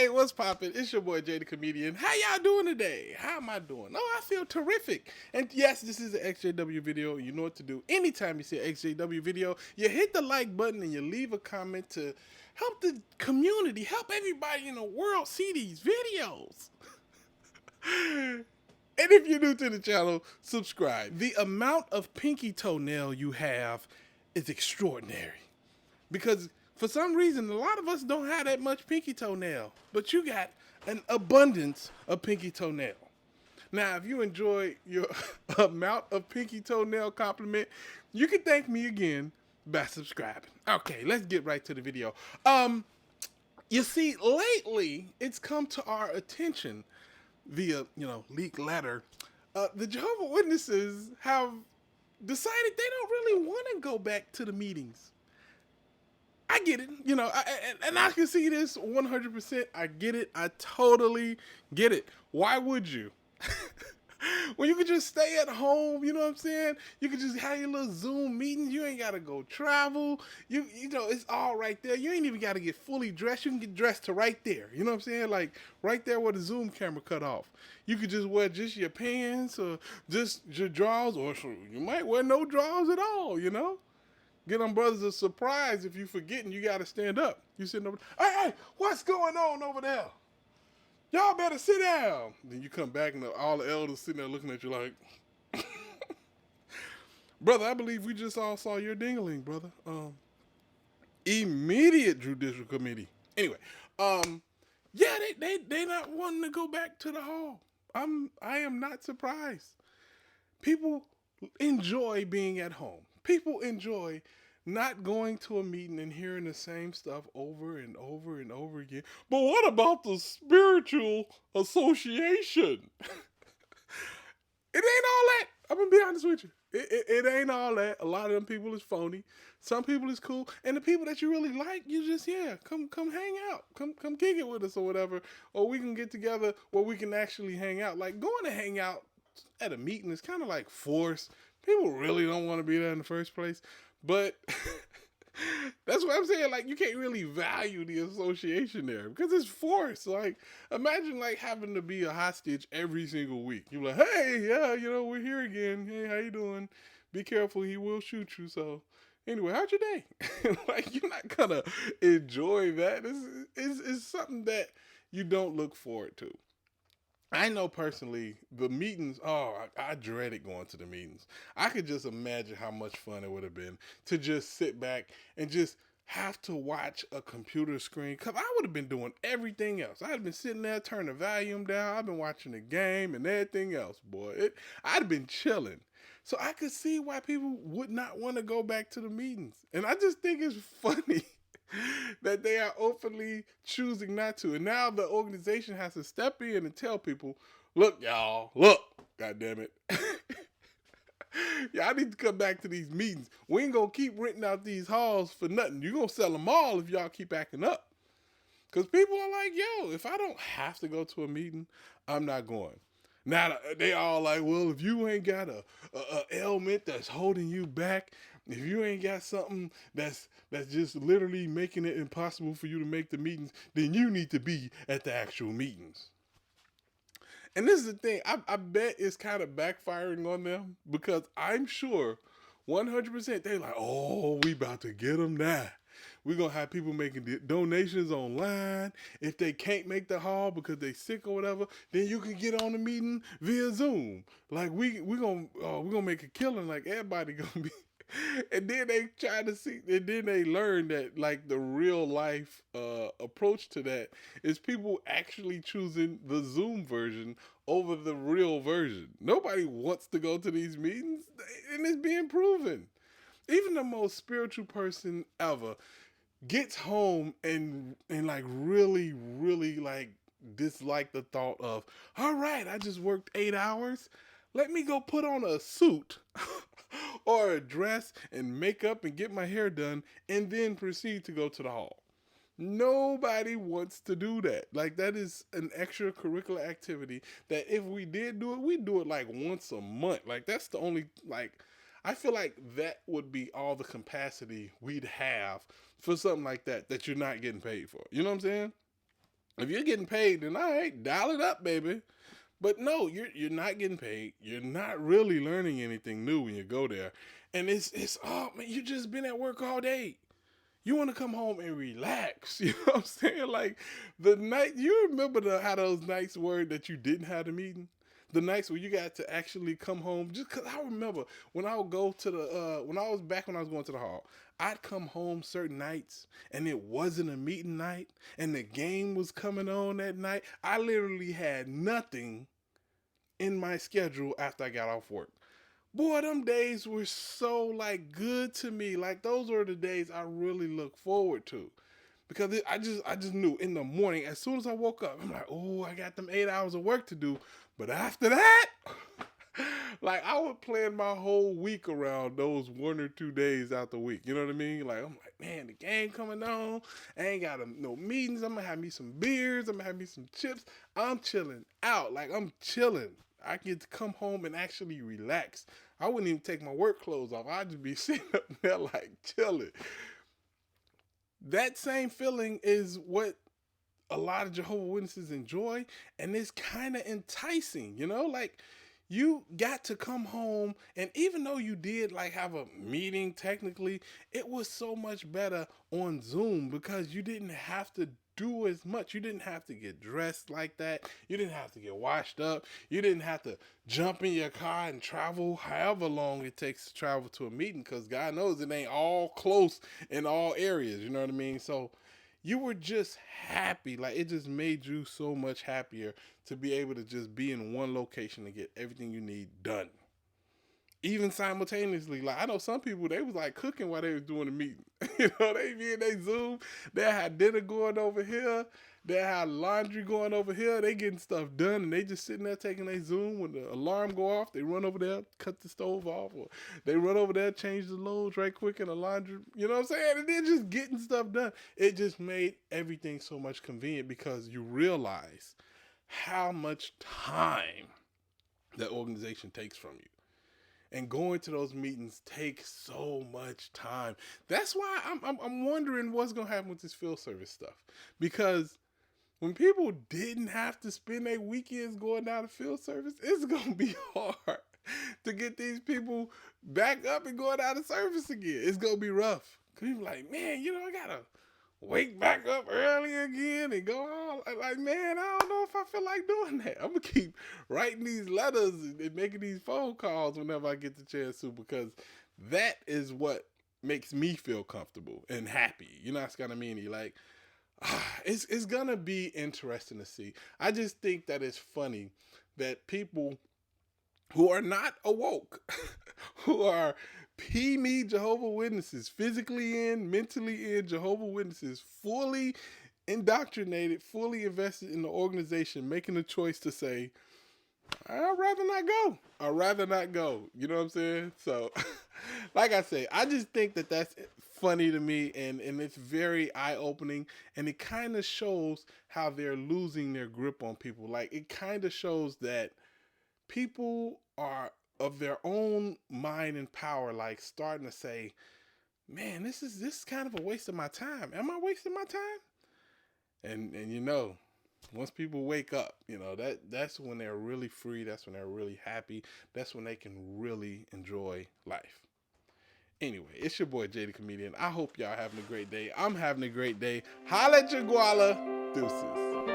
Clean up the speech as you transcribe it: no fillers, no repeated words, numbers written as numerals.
Hey, what's poppin'? It's your boy Jay the Comedian. How y'all doing today? How am I doing? Oh, I feel terrific. And yes, this is an ExJw video. You know what to do. Anytime you see an ExJw video, you hit the like button and you leave a comment to help the community, help everybody in the world see these videos. And if you're new to the channel, subscribe. The amount of pinky toenail you have is extraordinary. Because for some reason, a lot of us don't have that much pinky toenail, but you got an abundance of pinky toenail. Now, if you enjoy your amount of pinky toenail compliment, you can thank me again by subscribing. Okay, let's get right to the video. You see, lately, it's come to our attention via, leaked letter. The Jehovah Witnesses have decided they don't really want to go back to the meetings. I get it, and I can see this 100%. I get it. I totally get it. Why would you? When you could just stay at home, you know what I'm saying? You could just have your little Zoom meetings. You ain't got to go travel. It's all right there. You ain't even got to get fully dressed. You can get dressed to right there. You know what I'm saying? Like right there where the Zoom camera cut off. You could just wear just your pants or just your drawers, or you might wear no drawers at all, Get them brothers a surprise if you forgetting you got to stand up. You sitting over, hey, what's going on over there? Y'all better sit down. Then you come back and all the elders sitting there looking at you like, brother, I believe we just all saw your dingling, brother. Immediate judicial committee. Anyway, yeah, they not wanting to go back to the hall. I am not surprised. People enjoy being at home. People enjoy not going to a meeting and hearing the same stuff over and over and over again. But what about the spiritual association? It ain't all that. I'm going to be honest with you. It ain't all that. A lot of them people is phony. Some people is cool. And the people that you really like, you just, come hang out. Come kick it with us or whatever. Or we can get together where we can actually hang out. Like going to hang out at a meeting is kind of like forced. People really don't want to be there in the first place. But that's what I'm saying. Like, you can't really value the association there because it's forced. Like, imagine like having to be a hostage every single week. You're like, hey, yeah, we're here again. Hey, how you doing? Be careful, he will shoot you. So anyway, how's your day? Like, you're not gonna enjoy that. It's something that you don't look forward to. I know personally, the meetings, I dreaded going to the meetings. I could just imagine how much fun it would have been to just sit back and just have to watch a computer screen. Because I would have been doing everything else. I'd have been sitting there, turning the volume down. I've been watching the game and everything else, boy. I'd have been chilling. So I could see why people would not want to go back to the meetings. And I just think it's funny that they are openly choosing not to. And now the organization has to step in and tell people, look, y'all, God damn it. Y'all need to come back to these meetings. We ain't going to keep renting out these halls for nothing. You're going to sell them all if y'all keep acting up. Because people are like, yo, if I don't have to go to a meeting, I'm not going. Now, they all like, well, if you ain't got a ailment that's holding you back, if you ain't got something that's just literally making it impossible for you to make the meetings, then you need to be at the actual meetings. And this is the thing. I bet it's kind of backfiring on them because I'm sure 100% they're like, oh, we about to get them now. We're going to have people making donations online. If they can't make the hall because they sick or whatever, then you can get on the meeting via Zoom. Like, we're going to make a killing. Like, everybody going to be. And then they try to see, and then they learn that, like, the real life approach to that is people actually choosing the Zoom version over the real version. Nobody wants to go to these meetings, and it's being proven. Even the most spiritual person ever gets home and like really, really like dislike the thought of, all right, I just worked 8 hours. Let me go put on a suit or a dress and makeup and get my hair done and then proceed to go to the hall. Nobody wants to do that. Like, that is an extracurricular activity that if we did do it, we'd do it like once a month. Like, that's the only, like, I feel like that would be all the capacity we'd have for something like that you're not getting paid for. You know what I'm saying? If you're getting paid, then all right, dial it up, baby. But no, you're not getting paid. You're not really learning anything new when you go there. And it's oh man, you just been at work all day. You want to come home and relax. You know what I'm saying? Like the night you remember how those nights were that you didn't have the meeting? The nights where you got to actually come home. Just cause I remember when I would go to the when I was going to the hall, I'd come home certain nights and it wasn't a meeting night and the game was coming on that night. I literally had nothing in my schedule after I got off work. Boy, them days were so like good to me. Like those were the days I really look forward to. Because I just knew in the morning, as soon as I woke up, I'm like, oh, I got them 8 hours of work to do. But after that, like I would plan my whole week around those 1 or 2 days out the week. You know what I mean? Like I'm like, man, the game coming on. I ain't got no meetings. I'm gonna have me some beers. I'm gonna have me some chips. I'm chilling out. Like I'm chilling. I get to come home and actually relax. I wouldn't even take my work clothes off. I'd just be sitting up there like chilling. That same feeling is what a lot of Jehovah Witnesses enjoy, and it's kind of enticing, you know, like you got to come home, and even though you did like have a meeting technically, it was so much better on Zoom because you didn't have to do as much. You didn't have to get dressed like that. You didn't have to get washed up. You didn't have to jump in your car and travel however long it takes to travel to a meeting because God knows it ain't all close in all areas. You know what I mean? So you were just happy. Like it just made you so much happier to be able to just be in one location and get everything you need done. Even simultaneously, like I know some people they was like cooking while they was doing the meeting. You know, they be in their Zoom, they had dinner going over here, they had laundry going over here, they getting stuff done and they just sitting there taking their Zoom. When the alarm go off, they run over there, cut the stove off, or they run over there, change the loads right quick in the laundry. You know what I'm saying? And they're just getting stuff done. It just made everything so much convenient because you realize how much time that organization takes from you. And going to those meetings takes so much time. That's why I'm wondering what's gonna happen with this field service stuff. Because when people didn't have to spend their weekends going down to field service, it's gonna be hard to get these people back up and going out of service again. It's gonna be rough. Cause you're like, man, you know, I gotta wake back up early again and go on. Like, man, I don't know if I feel like doing that. I'm gonna keep writing these letters and making these phone calls whenever I get the chance to, because that is what makes me feel comfortable and happy. You know what I mean? You're like, it's gonna be interesting to see. I just think that it's funny that people who are not awoke, who are me Jehovah Witnesses, physically in, mentally in Jehovah Witnesses, fully indoctrinated, fully invested in the organization, making the choice to say, I'd rather not go. I'd rather not go. You know what I'm saying? So, like I say, I just think that that's funny to me, and it's very eye-opening, and it kind of shows how they're losing their grip on people. Like, it kind of shows that people are of their own mind and power, like starting to say, man, this is kind of a waste of my time. Am I wasting my time? And you know, once people wake up, you know, that's when they're really free, that's when they're really happy, that's when they can really enjoy life. Anyway, it's your boy Jay the Comedian. I hope y'all having a great day. I'm having a great day. Holla at your guala. Deuces.